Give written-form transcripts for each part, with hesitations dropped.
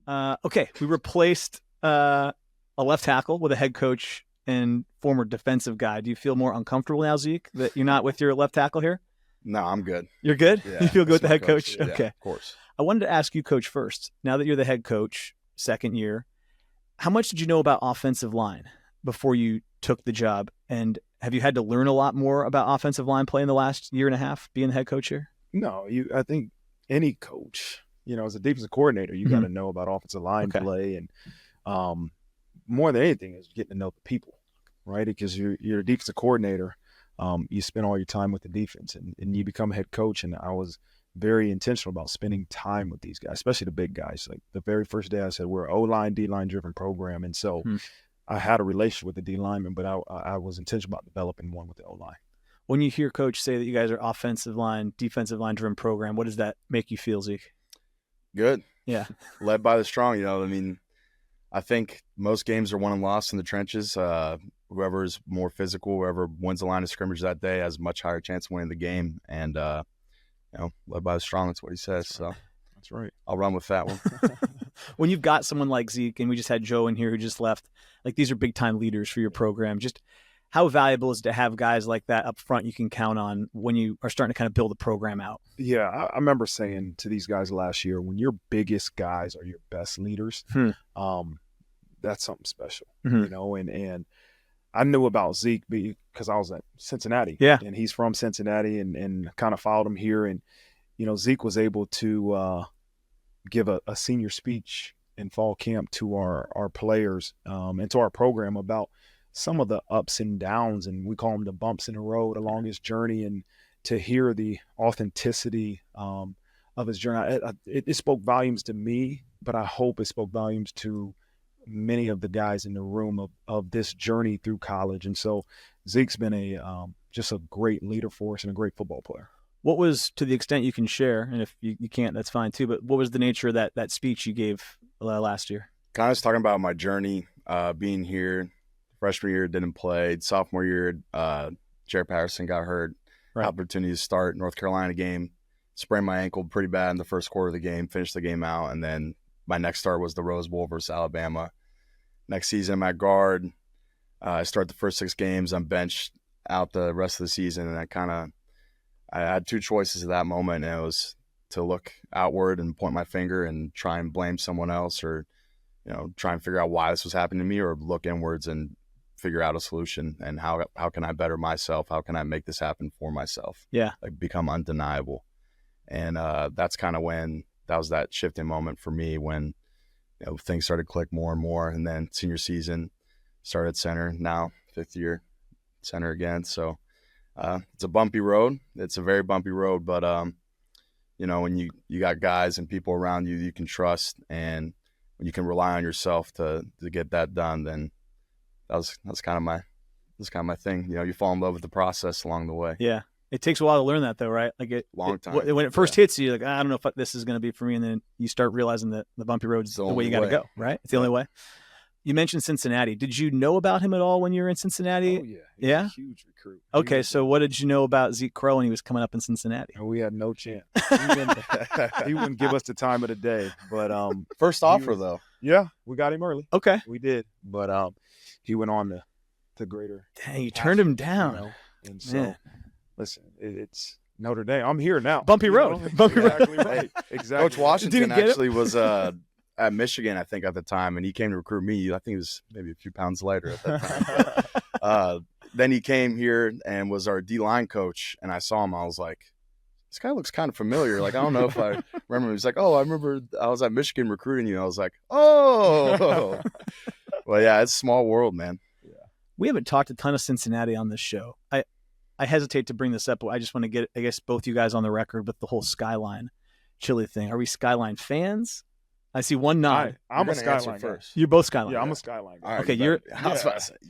Okay, we replaced a left tackle with a head coach and former defensive guy. Do you feel more uncomfortable now, Zeke, that you're not with your left tackle here? No, I'm good. You're good? Yeah, You feel good with the head coach? Yeah, Okay. of course. I wanted to ask you, Coach, first. Now that you're the head coach, second year, how much did you know about offensive line before you took the job? And have you had to learn a lot more about offensive line play in the last year and a half being the head coach here? No, I think any coach, as a defensive coordinator, you got to know about offensive line play, and more than anything is getting to know the people, right? Because you're a defensive coordinator, you spend all your time with the defense, and you become a head coach. And I was very intentional about spending time with these guys, especially the big guys. Like the very first day I said, we're an O-line, D-line driven program. And so I had a relationship with the D lineman, but I was intentional about developing one with the O-line. When you hear Coach say that you guys are offensive line, defensive line driven program, what does that make you feel, Zeke? Good. Yeah. Led by the strong, I think most games are won and lost in the trenches. Whoever's more physical, whoever wins the line of scrimmage that day has a much higher chance of winning the game. And, led by the strong, that's what he says. So that's right. I'll run with that one. When you've got someone like Zeke, and we just had Joe in here who just left, like these are big time leaders for your program. Just how valuable is it to have guys like that up front you can count on when you are starting to kind of build the program out? Yeah, I remember saying to these guys last year, when your biggest guys are your best leaders, that's something special, and I knew about Zeke because I was at Cincinnati, and he's from Cincinnati, and kind of followed him here. And, Zeke was able to give a senior speech in fall camp to our players and to our program about some of the ups and downs, and we call them the bumps in the road along his journey. And to hear the authenticity of his journey, it spoke volumes to me, but I hope it spoke volumes to many of the guys in the room of this journey through college. And so Zeke's been just a great leader for us and a great football player. What was, to the extent you can share, and if you can't, that's fine too, but what was the nature of that speech you gave last year? Kind of talking about my journey, being here. Freshman year, didn't play. Sophomore year, Jared Patterson got hurt. Right. Opportunity to start North Carolina game. Sprained my ankle pretty bad in the first quarter of the game, finished the game out, and then my next start was the Rose Bowl versus Alabama. Next season, I'm at guard. I start the first 6 games. I'm benched out the rest of the season, and I had 2 choices at that moment, and it was to look outward and point my finger and try and blame someone else, or try and figure out why this was happening to me, or look inwards and figure out a solution and how can I better myself? How can I make this happen for myself? Yeah. Like become undeniable. And that's kind of when that was that shifting moment for me when things started to click more and more. And then senior season, started center, now 5th year center again. So it's a bumpy road. It's a very bumpy road, but when you got guys and people around you you can trust, and when you can rely on yourself to get that done, then that's kind of my thing. You fall in love with the process along the way. Yeah. It takes a while to learn that though, right? Like long time. When it first hits you, you're like, I don't know if this is going to be for me. And then you start realizing that the bumpy road is the way you got to go, right? It's the only way. You mentioned Cincinnati. Did you know about him at all when you were in Cincinnati? Oh, yeah. He was a huge recruit. Okay, so what did you know about Zeke Correll when he was coming up in Cincinnati? We had no chance. He wouldn't give us the time of the day. But first offer, though. Yeah, we got him early. Okay. We did. But he went on to greater. Dang, you turned him down. And so, listen, it's Notre Dame. I'm here now. Bumpy road. Bumpy exactly road. Right. Exactly. Coach Washington actually was at Michigan, I think, at the time, and he came to recruit me. I think he was maybe a few pounds lighter at that time. Then he came here and was our D-line coach, and I saw him. I was like, this guy looks kind of familiar. Like, I don't know if I remember him. He was like, oh, I remember I was at Michigan recruiting you. I was like, oh. Well, yeah, it's a small world, man. Yeah. We haven't talked a ton of Cincinnati on this show. I hesitate to bring this up, but I just want to get, I guess, both you guys on the record with the whole Skyline Chili thing. Are we Skyline fans? I see one nod. I'm a Skyline guy. You're both Skyline. Yeah, I'm a Skyline guy. Right, okay, you're.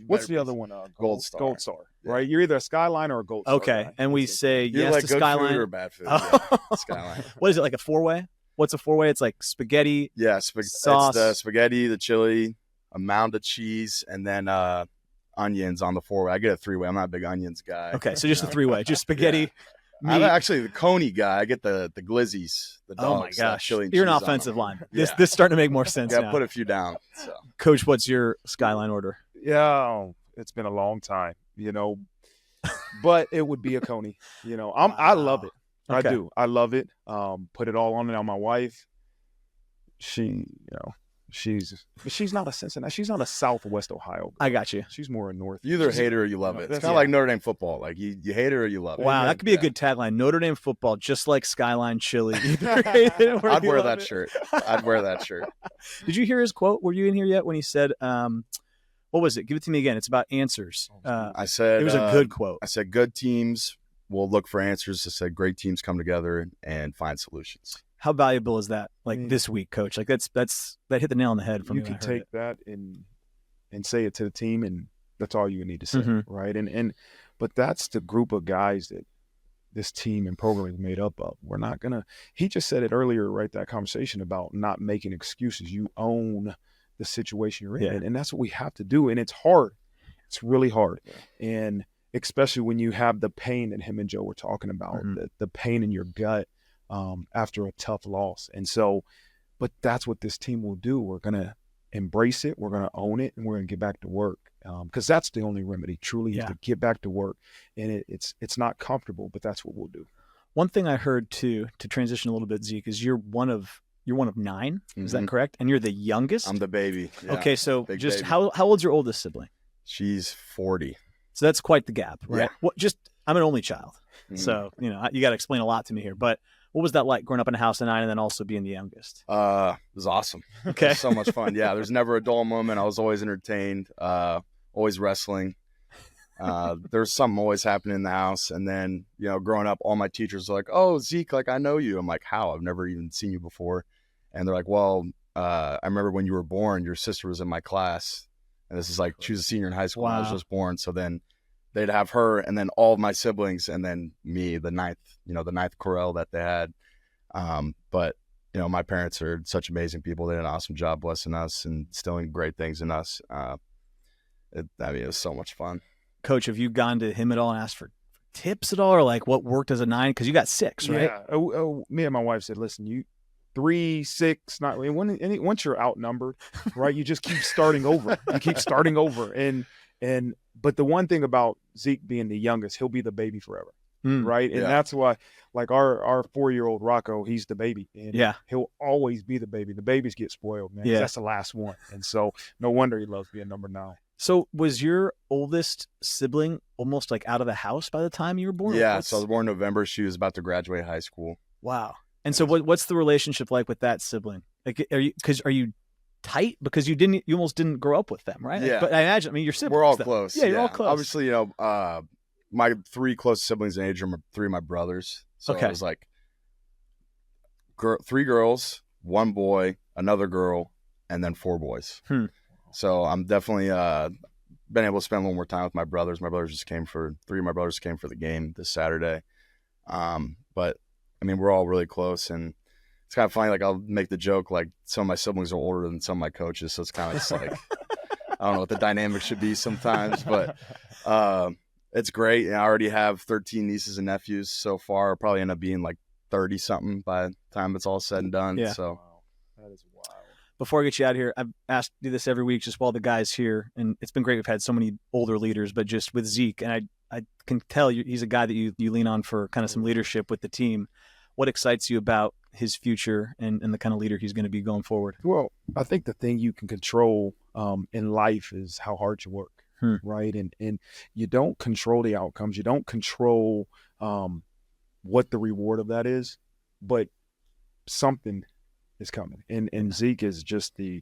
What's the other one? Gold Star. Gold Star. Right, you're either a Skyline or a Gold Star. Okay, guy. and we say you're yes like to good Skyline food or bad food. Yeah, Skyline. What is it, like a 4-way? What's a 4-way? It's like spaghetti. Yeah, sauce. It's the spaghetti, the chili, a mound of cheese, and then onions on the 4-way. I get a 3-way. I'm not a big onions guy. Okay, so just a 3-way, just spaghetti. I'm actually the Coney guy. I get the glizzies, the dogs. Oh my gosh, chili and you're an cheese on offensive them. line. Yeah. This starting to make more sense Yeah, now. put a few down. So. Coach, what's your Skyline order? Yeah, it's been a long time, but it would be a Coney. I love it. Okay. I do. I love it. Put it all on it on my wife. She's not a Cincinnati. She's not a Southwest Ohio girl. I got you. She's more a North. You either hate it or you love it. It's kind of like Notre Dame football. Like you hate it or you love it. Wow, that could be a good tagline. Notre Dame football, just like Skyline Chili. I'd wear that shirt. I'd wear that shirt. Did you hear his quote? Were you in here yet when he said, what was it? Give it to me again. It's about answers. I said it was a good quote. I said good teams will look for answers. I said great teams come together and find solutions. How valuable is that? Like this week, Coach? Like that hit the nail on the head for me. You can take that and say it to the team, and that's all you need to say, right? But that's the group of guys that this team and program is made up of. We're not gonna. He just said it earlier, right? That conversation about not making excuses. You own the situation you're in, and that's what we have to do. And it's hard. It's really hard, and especially when you have the pain that him and Joe were talking about, the pain in your gut. After a tough loss. And so, but that's what this team will do. We're going to embrace it. We're going to own it, and we're going to get back to work. Because that's the only remedy, truly, is to get back to work. And it's not comfortable, but that's what we'll do. One thing I heard too, to transition a little bit, Zeke, is you're one of 9. Is that correct? And you're the youngest? I'm the baby. Yeah. Okay, so Big just baby. how old's your oldest sibling? She's 40. So that's quite the gap, right? Yeah. I'm an only child. So, you got to explain a lot to me here. But what was that like growing up in a house of 9 and then also being the youngest? It was awesome. Okay. It was so much fun. Yeah, there's never a dull moment. I was always entertained, always wrestling. There's something always happening in the house. And then, growing up, all my teachers were like, oh, Zeke, like, I know you. I'm like, how? I've never even seen you before. And they're like, well, I remember when you were born, your sister was in my class. And this is like, she was a senior in high school. Wow. And I was just born. So then they'd have her and then all of my siblings and then me, the ninth Correll that they had. But, my parents are such amazing people. They did an awesome job blessing us and instilling great things in us. It was so much fun. Coach, have you gone to him at all and asked for tips at all, or like what worked as a 9? Because you got 6, right? Yeah. Me and my wife said, listen, you 3, 6, not once you're outnumbered, right? You just keep starting over. But the one thing about Zeke being the youngest, he'll be the baby forever, right? And that's why, like our 4-year-old Rocco, he's the baby, and he'll always be the baby. The babies get spoiled, man. That's the last one, and so no wonder he loves being number 9. So was your oldest sibling almost like out of the house by the time you were born? Yeah, so I was born in November. She was about to graduate high school. Wow. And so what's the relationship like with that sibling? Like, are you tight because you almost didn't grow up with them, right? Yeah. But I imagine, your siblings. We're all close. Yeah, you're all close. Obviously, my 3 close siblings in age are 3 of my brothers. So it was like 3 girls, 1 boy, another girl, and then 4 boys. So I'm definitely been able to spend a little more time with my brothers. 3 of my brothers came for the game this Saturday. But I mean, we're all really close, and it's kind of funny. Like, I'll make the joke, like, some of my siblings are older than some of my coaches. So it's kind of just like, I don't know what the dynamic should be sometimes, but it's great. And I already have 13 nieces and nephews so far. I'll probably end up being like 30 something by the time it's all said and done. Yeah. So Wow. That is wild. Before I get you out of here, I've asked to do this every week just while the guys here, and it's been great. We've had so many older leaders, but just with Zeke, and I can tell he's a guy that you lean on for kind of some leadership with the team. What excites you about his future and the kind of leader he's going to be going forward? Well, I think the thing you can control in life is how hard you work, right? And you don't control the outcomes. You don't control what the reward of that is, but something is coming. And Zeke is just the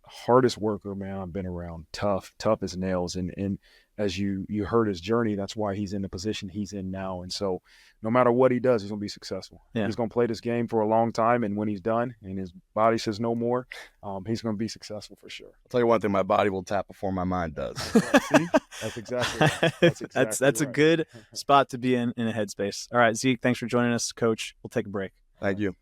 hardest worker, man, I've been around. Tough as nails. And as you heard his journey, that's why he's in the position he's in now. And so no matter what he does, he's going to be successful. Yeah. He's going to play this game for a long time. And when he's done and his body says no more, he's going to be successful for sure. I'll tell you one thing, my body will tap before my mind does. See? That's exactly right. That's a good spot to be in a headspace. All right, Zeke, thanks for joining us, Coach. We'll take a break. Thank you.